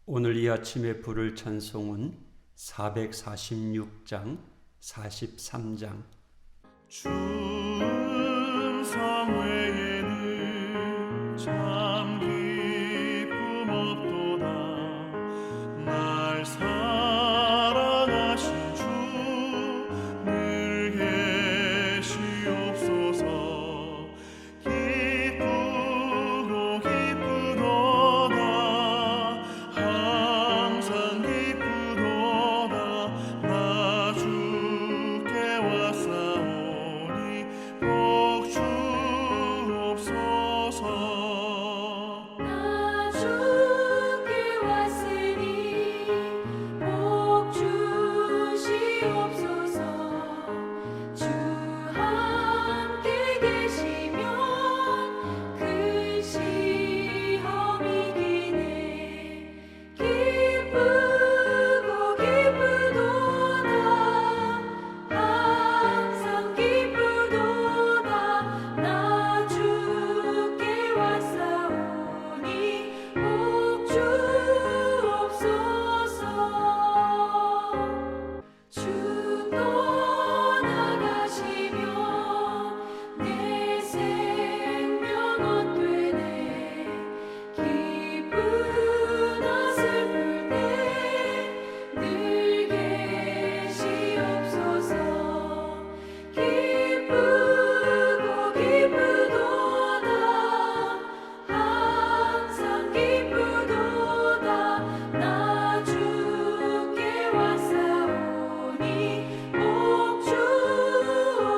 오늘 이 아침에 부를 찬송은 446장, 43장. 충성 외에는 참 기쁨 없도다. 날 사랑하신 주 늘 계시옵소서. 기쁘고 기쁘도다. 항상 기쁘도다. 나 주께 왔사오니 복 주옵소서. 나 주께 왔으니 복 주시옵소서. 주 함께 계시면 큰 시험이 기네. 기쁘고 기쁘도다. 항상 기쁘도다. 나 주께 왔사오니 복 주옵소서. 주 떠나가시면 내 생명 헛되네. 기쁘나 슬플 때 늘 계시옵소서. 기쁘고 기쁘도다. 항상 기쁘도다. 나 주께 왔사오니 복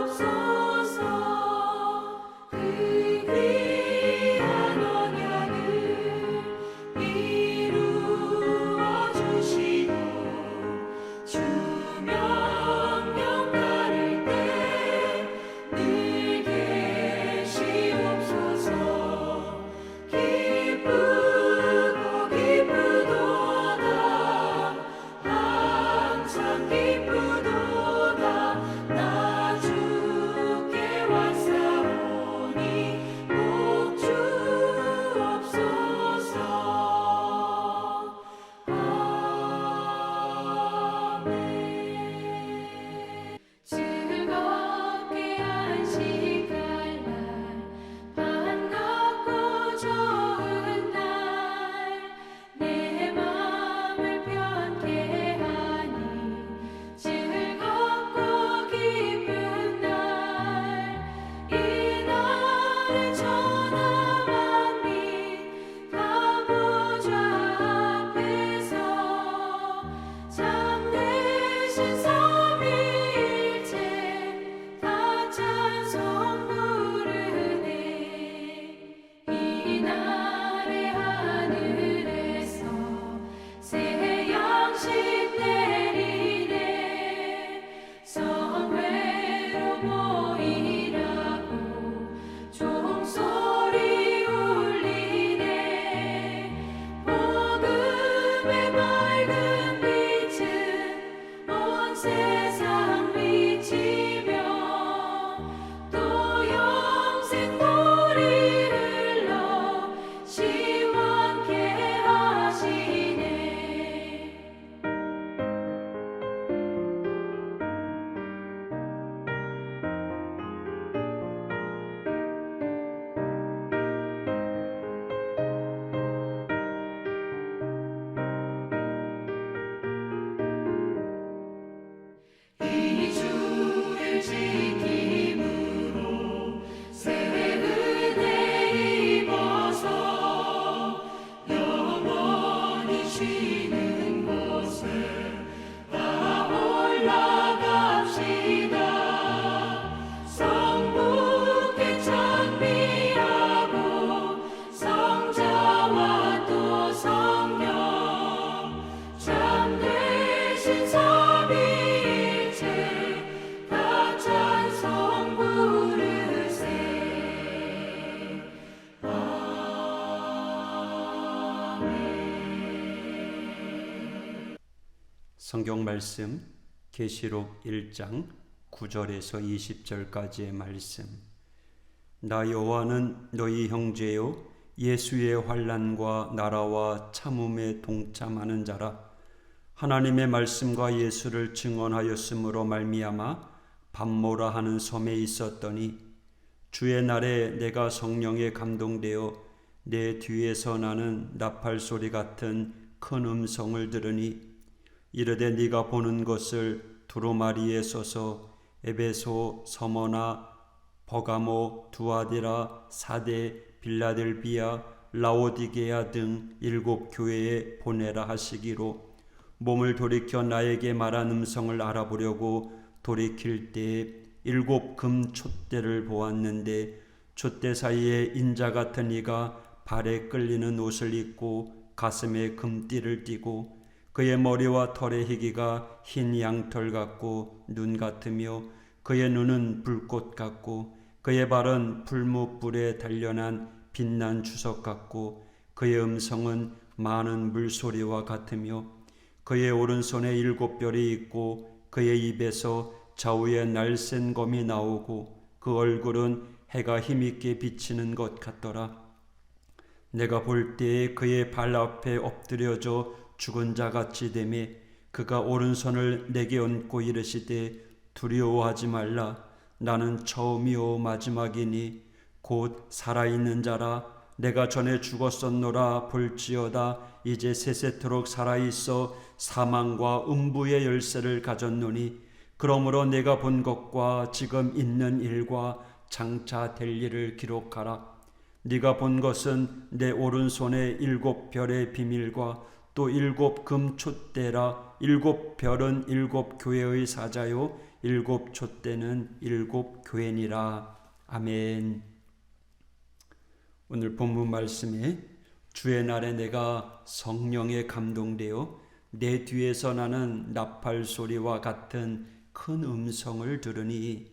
주옵소서. 그 귀한 언약을 이루어 주시고 주 명령 따를 때 늘 계시옵소서. 기쁘고 기쁘도다. 항상 기쁘도다. 나 주께 왔사오니 복 주옵소서. 아멘. 즐겁게 안식할 날, 반갑고 좋은 날, 내 맘을 편케 하니 즐겁고 기쁜 날. 이 날에 천하 만민 다 보좌 앞에서 참되신 삼위일체 다 찬송 부르네. 이 날에 하늘에서 새 양식 내리네. 성회로 모이라고 종소리 울리네. 복음의 맑은 빛은 온 세상 비치며 또 영생 물이 흘러 시원케 하시네. 이 주를 지킴으로 새 은혜 입어서 영원히 쉬는 곳에 다 올라갑시다. 성부께 찬미하고 성자와 또 성령 참되신 삼위일체 다 찬송 부르세. 아멘. 성경 말씀 계시록 1장 9절에서 20절까지의 말씀. 나 여호와는 너희 형제요 예수의 환난과 나라와 참음에 동참하는 자라. 하나님의 말씀과 예수를 증언하였으므로 말미암아 밤모라 하는 섬에 있었더니 주의 날에 내가 성령에 감동되어 내 뒤에서 나는 나팔 소리 같은 큰 음성을 들으니 이르되 네가 보는 것을 두루마리에 써서 에베소, 서머나, 버가모, 두아디라, 사데, 빌라델비아, 라오디게아 등 7 교회에 보내라 하시기로 몸을 돌이켜 나에게 말한 음성을 알아보려고 돌이킬 때에 7 금 촛대를 보았는데 촛대 사이에 인자 같은 이가 발에 끌리는 옷을 입고 가슴에 금띠를 띠고 그의 머리와 털의 희기가 흰 양털 같고 눈 같으며 그의 눈은 불꽃 같고 그의 발은 풀무불에 단련한 빛난 주석 같고 그의 음성은 많은 물소리와 같으며 그의 오른손에 7 별이 있고 그의 입에서 좌우에 날쌘 검이 나오고 그 얼굴은 해가 힘있게 비치는 것 같더라. 내가 볼 때에 그의 발 앞에 엎드려져 죽은 자같이 되매 그가 오른손을 내게 얹고 이르시되 두려워하지 말라. 나는 처음이요 마지막이니 곧 살아있는 자라. 내가 전에 죽었었노라. 볼지어다 이제 세세토록 살아있어 사망과 음부의 열쇠를 가졌노니 그러므로 내가 본 것과 지금 있는 일과 장차 될 일을 기록하라. 네가 본 것은 내 오른손에 7 별의 비밀과 또 7 금 촛대라. 7 별은 7 교회의 사자요 7 촛대는 7 교회니라. 아멘. 오늘 본문 말씀에 주의 날에 내가 성령에 감동되어 내 뒤에서 나는 나팔 소리와 같은 큰 음성을 들으니,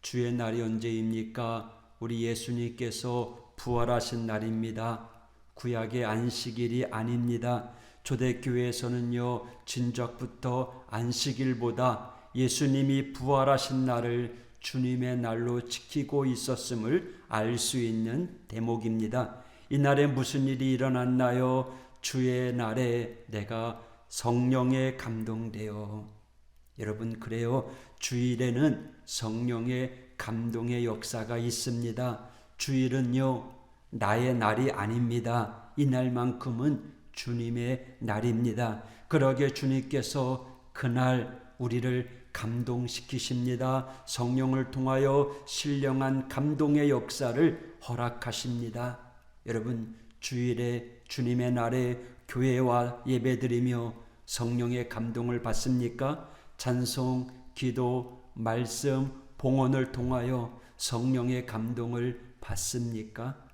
주의 날이 언제입니까? 우리 예수님께서 부활하신 날입니다. 구약의 안식일이 아닙니다. 초대교회에서는요, 진작부터 안식일보다 예수님이 부활하신 날을 주님의 날로 지키고 있었음을 알 수 있는 대목입니다. 이 날에 무슨 일이 일어났나요? 주의 날에 내가 성령에 감동되어. 여러분, 그래요. 주일에는 성령의 감동의 역사가 있습니다. 주일은요, 나의 날이 아닙니다. 이 날만큼은 주님의 날입니다. 그러게 주님께서 그날 우리를 감동시키십니다. 성령을 통하여 신령한 감동의 역사를 허락하십니다. 여러분, 주일에 주님의 날에 교회와 예배드리며 성령의 감동을 받습니까? 찬송, 기도, 말씀, 봉헌을 통하여 성령의 감동을 받습니까?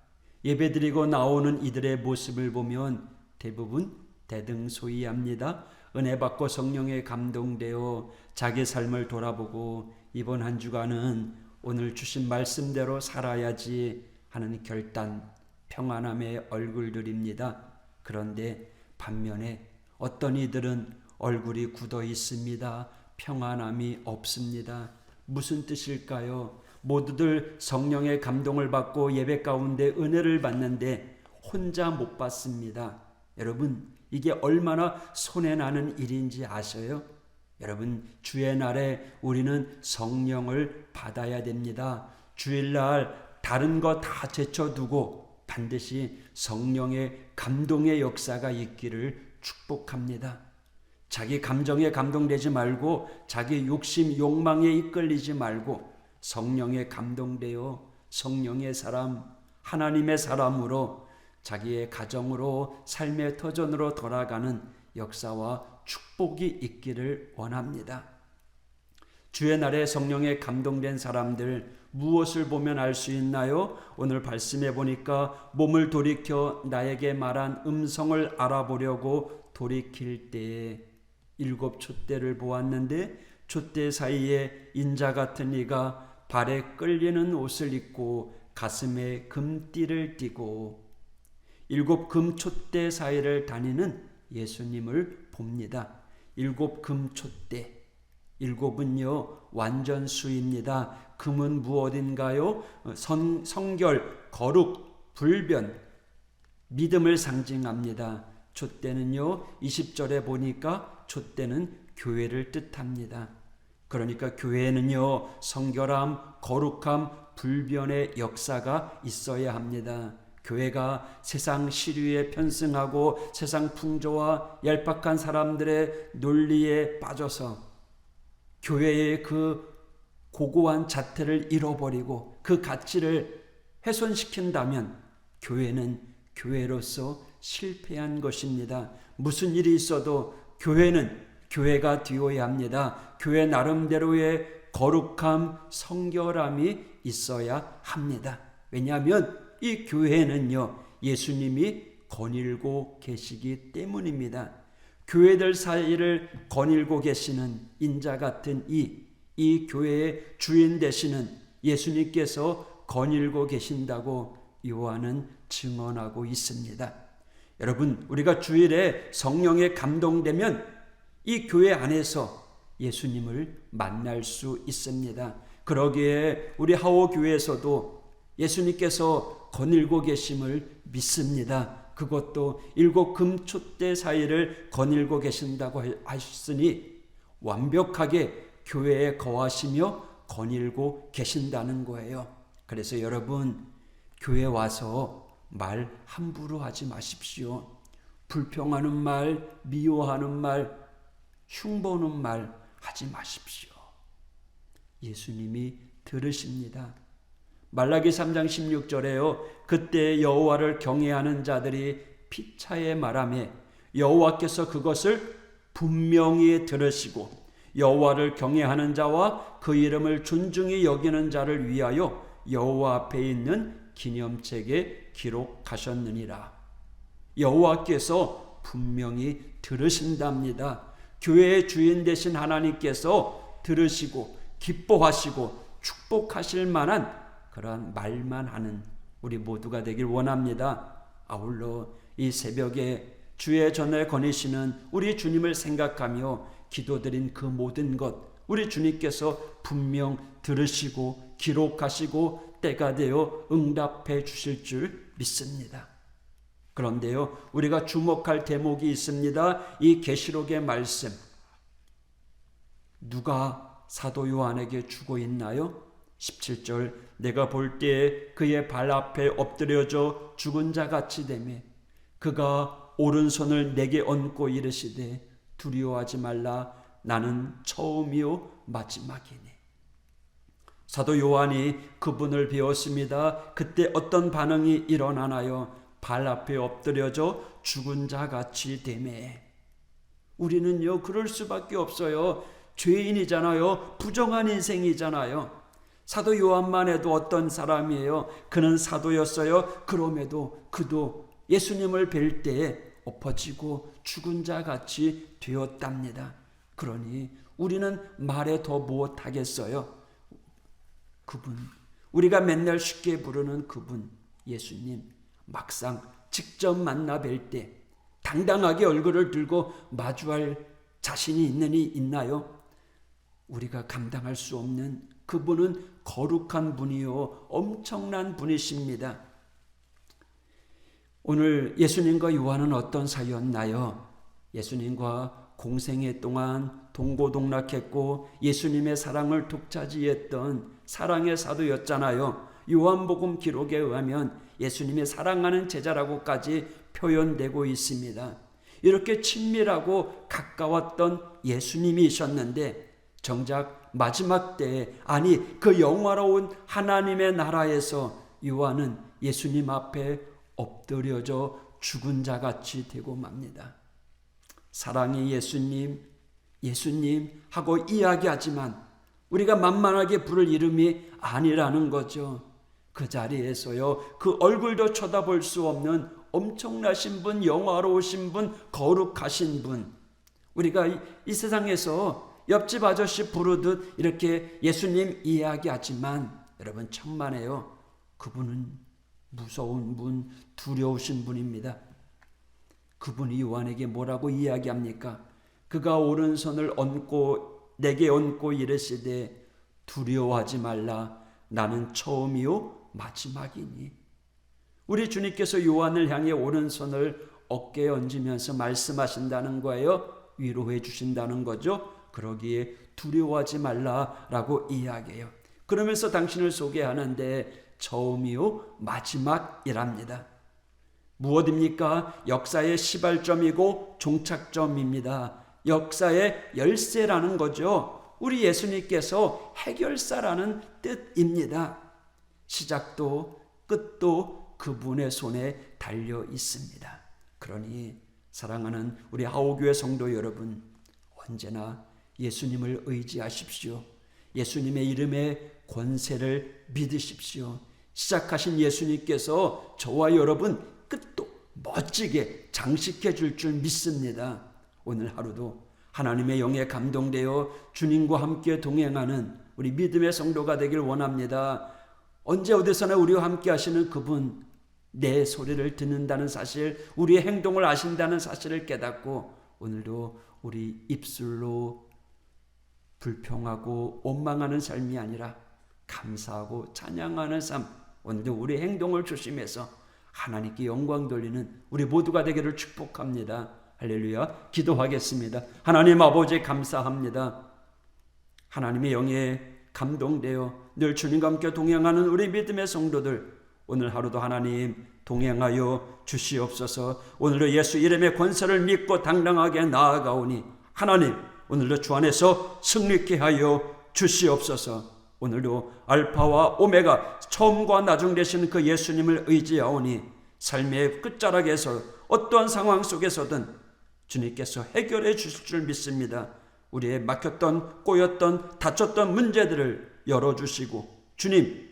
예배드리고 나오는 이들의 모습을 보면 대부분 대등소이합니다. 은혜 받고 성령에 감동되어 자기 삶을 돌아보고 이번 한 주간은 오늘 주신 말씀대로 살아야지 하는 결단, 평안함의 얼굴들입니다. 그런데 반면에 어떤 이들은 얼굴이 굳어 있습니다. 평안함이 없습니다. 무슨 뜻일까요? 모두들 성령의 감동을 받고 예배 가운데 은혜를 받는데 혼자 못 받습니다. 여러분, 이게 얼마나 손해나는 일인지 아셔요? 여러분, 주의 날에 우리는 성령을 받아야 됩니다. 주일날 다른 거 다 제쳐두고 반드시 성령의 감동의 역사가 있기를 축복합니다. 자기 감정에 감동되지 말고 자기 욕심, 욕망에 이끌리지 말고 성령에 감동되어 성령의 사람, 하나님의 사람으로 자기의 가정으로 삶의 터전으로 돌아가는 역사와 축복이 있기를 원합니다. 주의 날에 성령에 감동된 사람들 무엇을 보면 알 수 있나요? 오늘 말씀해 보니까 몸을 돌이켜 나에게 말한 음성을 알아보려고 돌이킬 때에 7 촛대를 보았는데 촛대 사이에 인자 같은 이가 발에 끌리는 옷을 입고 가슴에 금띠를 띠고 7 금 촛대 사이를 다니는 예수님을 봅니다. 7 금 촛대. 7은요 완전수입니다. 금은 무엇인가요? 성결, 거룩, 불변, 믿음을 상징합니다. 촛대는요 20절에 보니까 촛대는 교회를 뜻합니다. 그러니까 교회는요 성결함, 거룩함, 불변의 역사가 있어야 합니다. 교회가 세상 시류에 편승하고 세상 풍조와 얄팍한 사람들의 논리에 빠져서 교회의 그 고고한 자태를 잃어버리고 그 가치를 훼손시킨다면 교회는 교회로서 실패한 것입니다. 무슨 일이 있어도 교회는 교회가 되어야 합니다. 교회 나름대로의 거룩함, 성결함이 있어야 합니다. 왜냐하면 이 교회는요 예수님이 거닐고 계시기 때문입니다. 교회들 사이를 거닐고 계시는 인자 같은 이 교회의 주인 되시는 예수님께서 거닐고 계신다고 요한은 증언하고 있습니다. 여러분, 우리가 주일에 성령에 감동되면 이 교회 안에서 예수님을 만날 수 있습니다. 그러기에 우리 하오교회에서도 예수님께서 거닐고 계심을 믿습니다. 그것도 7 금촛대 사이를 거닐고 계신다고 하셨으니 완벽하게 교회에 거하시며 거닐고 계신다는 거예요. 그래서 여러분, 교회 와서 말 함부로 하지 마십시오. 불평하는 말, 미워하는 말, 흉보는 말 하지 마십시오. 예수님이 들으십니다. 말라기 3장 16절에요. 그때 여호와를 경외하는 자들이 피차에 말하며 여호와께서 그것을 분명히 들으시고 여호와를 경외하는 자와 그 이름을 존중히 여기는 자를 위하여 여호와 앞에 있는 기념책에 기록하셨느니라. 여호와께서 분명히 들으신답니다. 교회의 주인 되신 하나님께서 들으시고 기뻐하시고 축복하실 만한 그러한 말만 하는 우리 모두가 되길 원합니다. 아울러 이 새벽에 주의 전에 거니시는 우리 주님을 생각하며 기도드린 그 모든 것 우리 주님께서 분명 들으시고 기록하시고 때가 되어 응답해 주실 줄 믿습니다. 그런데요, 우리가 주목할 대목이 있습니다. 이 계시록의 말씀, 누가 사도 요한에게 주고 있나요? 17절, 내가 볼 때에 그의 발 앞에 엎드려져 죽은 자 같이 되매 그가 오른손을 내게 얹고 이르시되 두려워하지 말라, 나는 처음이요 마지막이니. 사도 요한이 그분을 배웠습니다. 그때 어떤 반응이 일어나나요? 발 앞에 엎드려져 죽은 자 같이 되매. 우리는요 그럴 수밖에 없어요. 죄인이잖아요. 부정한 인생이잖아요. 사도 요한만 해도 어떤 사람이에요? 그는 사도였어요. 그럼에도 그도 예수님을 뵐 때에 엎어지고 죽은 자 같이 되었답니다. 그러니 우리는 말에 더 못하겠어요. 그분, 우리가 맨날 쉽게 부르는 그분 예수님, 막상 직접 만나 뵐 때 당당하게 얼굴을 들고 마주할 자신이 있나요? 우리가 감당할 수 없는 그분은 거룩한 분이요 엄청난 분이십니다. 오늘 예수님과 요한은 어떤 사이였나요? 예수님과 공생애 동안 동고동락했고 예수님의 사랑을 독차지했던 사랑의 사도였잖아요. 요한복음 기록에 의하면 예수님의 사랑하는 제자라고까지 표현되고 있습니다. 이렇게 친밀하고 가까웠던 예수님이셨는데 정작 마지막 때에, 아니 그 영화로운 하나님의 나라에서 요한은 예수님 앞에 엎드려져 죽은 자같이 되고 맙니다. 사랑의 예수님, 예수님 하고 이야기하지만 우리가 만만하게 부를 이름이 아니라는 거죠. 그 자리에서요 그 얼굴도 쳐다볼 수 없는 엄청나신 분, 영화로우신 분, 거룩하신 분, 우리가 이 세상에서 옆집 아저씨 부르듯 이렇게 예수님 이야기하지만 여러분 천만에요, 그분은 무서운 분, 두려우신 분입니다. 그분이 요한에게 뭐라고 이야기합니까? 그가 오른손을 내게 얹고 이르시되 두려워하지 말라, 나는 처음이요 마지막이니. 우리 주님께서 요한을 향해 오른손을 어깨에 얹으면서 말씀하신다는 거예요. 위로해 주신다는 거죠. 그러기에 두려워하지 말라라고 이야기해요. 그러면서 당신을 소개하는데 처음이요 마지막이랍니다. 무엇입니까? 역사의 시발점이고 종착점입니다. 역사의 열쇠라는 거죠. 우리 예수님께서 해결사라는 뜻입니다. 시작도 끝도 그분의 손에 달려 있습니다. 그러니 사랑하는 우리 하오교회 성도 여러분, 언제나 예수님을 의지하십시오. 예수님의 이름의 권세를 믿으십시오. 시작하신 예수님께서 저와 여러분 끝도 멋지게 장식해 줄 줄 믿습니다. 오늘 하루도 하나님의 영에 감동되어 주님과 함께 동행하는 우리 믿음의 성도가 되길 원합니다. 언제 어디서나 우리와 함께 하시는 그분, 내 소리를 듣는다는 사실, 우리의 행동을 아신다는 사실을 깨닫고 오늘도 우리 입술로 불평하고 원망하는 삶이 아니라 감사하고 찬양하는 삶, 오늘도 우리 행동을 조심해서 하나님께 영광 돌리는 우리 모두가 되기를 축복합니다. 할렐루야. 기도하겠습니다. 하나님 아버지 감사합니다. 하나님의 영에 감동되어 늘 주님과 함께 동행하는 우리 믿음의 성도들, 오늘 하루도 하나님 동행하여 주시옵소서. 오늘도 예수 이름의 권세를 믿고 당당하게 나아가오니 하나님 오늘도 주 안에서 승리케 하여 주시옵소서. 오늘도 알파와 오메가 처음과 나중 되신 그 예수님을 의지하오니 삶의 끝자락에서 어떠한 상황 속에서든 주님께서 해결해 주실 줄 믿습니다. 우리의 막혔던 꼬였던 다쳤던 문제들을 열어주시고 주님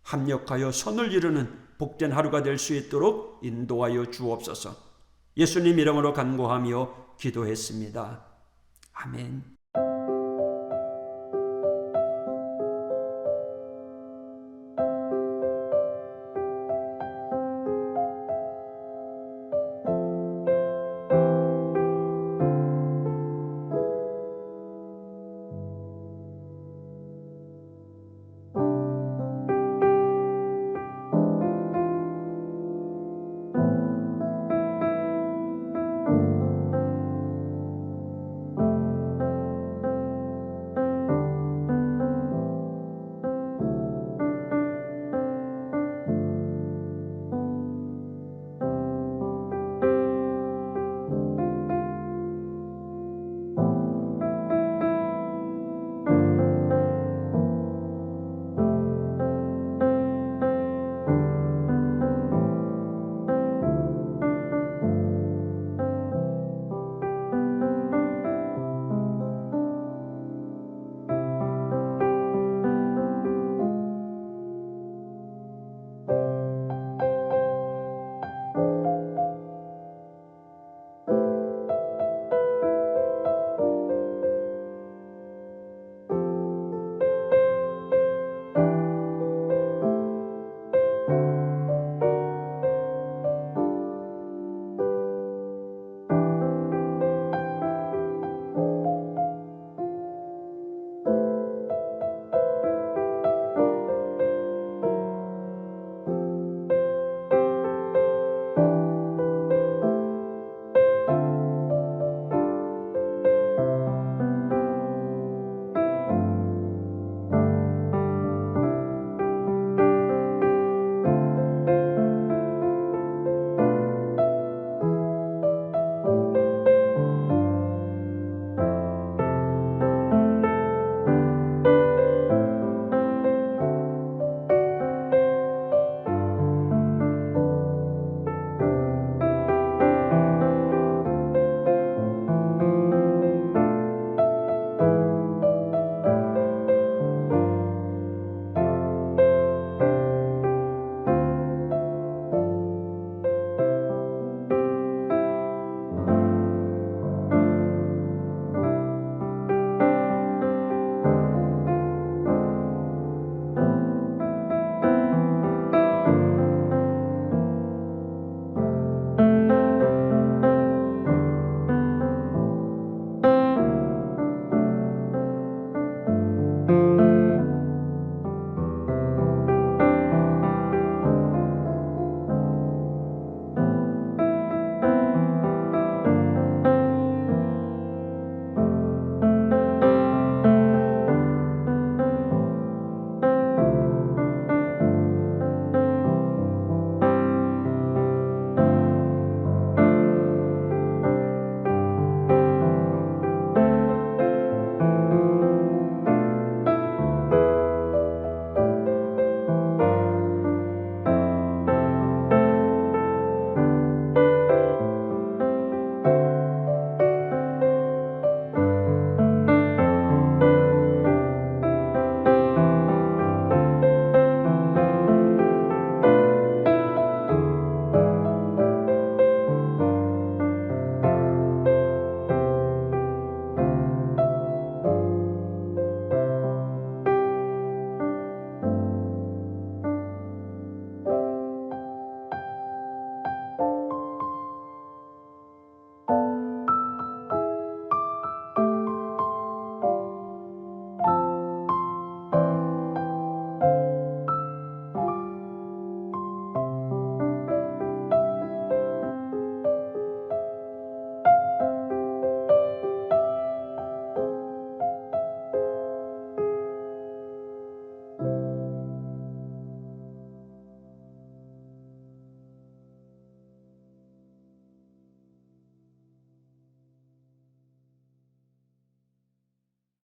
합력하여 선을 이루는 복된 하루가 될 수 있도록 인도하여 주옵소서. 예수님 이름으로 간구하며 기도했습니다. 아멘.